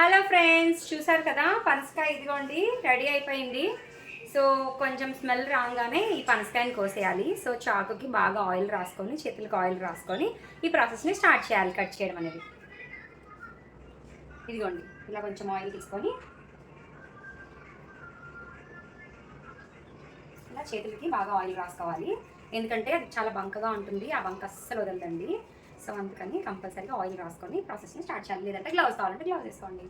Hello friends, చూసారు కదా పనసకాయ ఇదిగోండి రెడీ అయిపోయింది. సో కొంచెం స్మెల్ రాగానే ఈ పనసకాయని కోసేయాలి. సో చాకుకి బాగా ఆయిల్ రాసుకొని, చేతులకు ఆయిల్ రాసుకొని ఈ ప్రాసెస్ని స్టార్ట్ చేయాలి, కట్ చేయడం అనేది. ఇదిగోండి ఇలా కొంచెం ఆయిల్ తీసుకొని ఇలా చేతులకి బాగా ఆయిల్ రాసుకోవాలి. ఎందుకంటే అది చాలా బంకగా ఉంటుంది, ఆ బంక అస్సలు వదలదండి. సో అందుకని కంపల్సరీగా ఆయిల్ రాసుకొని ప్రాసెస్ని స్టార్ట్ చేయాలి. లేదంటే గ్లౌస్ కావాలంటే గ్లౌస్ వేసుకోండి.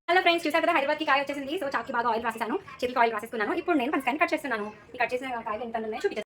హలో ఫ్రెండ్స్, చూసారు కదా హైదరాబాద్కి కాయ వచ్చేసింది. సో చాకి బాగా ఆయిల్ రాసేసాను, చేతికి ఆయిల్ రాసేస్తున్నాను. ఇప్పుడు నేను పనసకాయని కట్ చేస్తున్నాను. ఈ కట్ చేసిన కాయలు ఎంత ఉన్నాయో చూపించాను.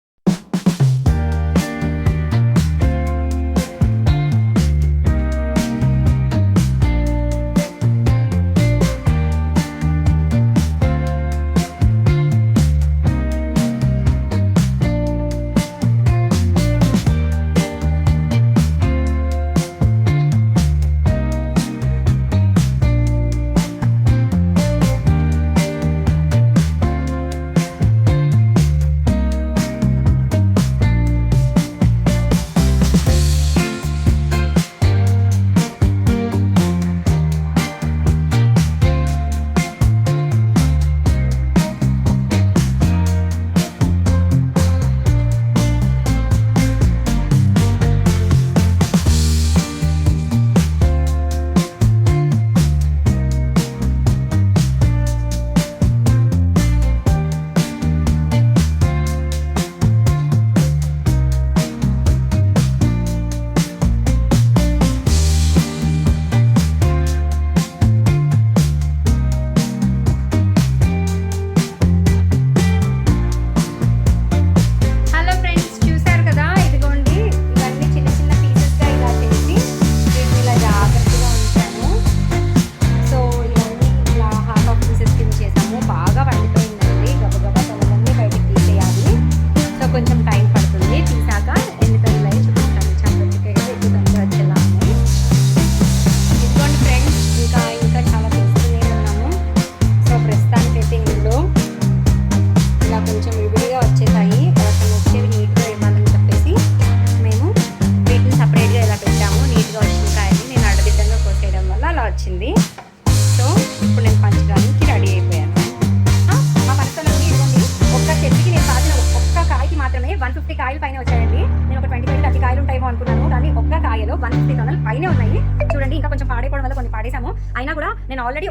కొంచెం టైం పడుతుంది, తీసాక ఎన్ని తొలిలో చూపిస్తాను. చాలా వచ్చేలా ఉన్నాయి. ఇదిగోండి ఫ్రెండ్స్, ఇంకా చాలా తీసుకునే ఉన్నాము. సో ప్రస్తుతానికి అయితే ఇందులో ఇలా కొంచెం విడిగా వచ్చేసాయి. కొంచెం వచ్చేవి నీట్గా ఇవ్వాలని చెప్పేసి మేము వీటిని సపరేట్గా ఇలా పెట్టాము. నీట్గా వచ్చిన కాయని నేను అడ్డదిడ్డంగా కోసేయడం వల్ల అలా వచ్చింది. సో ఇప్పుడు నేను పంచడానికి రెడీ అయిపోయాను. మా పనసకాయలు ఇదిగోండి, ఒక్క చెట్టుకి నేను కాసిన ఒక్క కాయకి మాత్రమే 150 కాయలు పైన వచ్చాయండి. నేను ఒక 25-30 కాయలు ఉంటాయేమో అనుకున్నాను, కానీ ఒక్క కాయలో 150 తొనలు పైనే ఉన్నాయి. చూడండి, ఇంకా కొంచెం పాడైపోవడం వల్ల కొన్ని పాడేసాము. అయినా కూడా నేను ఆల్రెడీ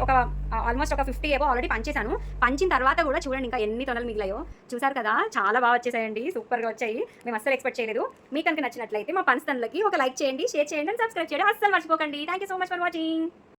ఆల్మోస్ట్ ఒక 50 ఏవో ఆల్రెడీ పంచేసాను. పంచిన తర్వాత కూడా చూడండి ఇంకా ఎన్ని తొనలు మిగిలాయో. చూసారు కదా, చాలా బాగా వచ్చేసాయండి, సూపర్గా వచ్చాయి. మేము అస్సలు ఎక్స్పెక్ట్ చేయలేదు. మీకు కనుక నచ్చినట్లయితే మా పనసకాయలకి ఒక లైక్ చేయండి, షేర్ చేయండి, సబ్స్క్రైబ్ చేయడం అస్సలు మర్చిపోకండి. Thank you so much for watching.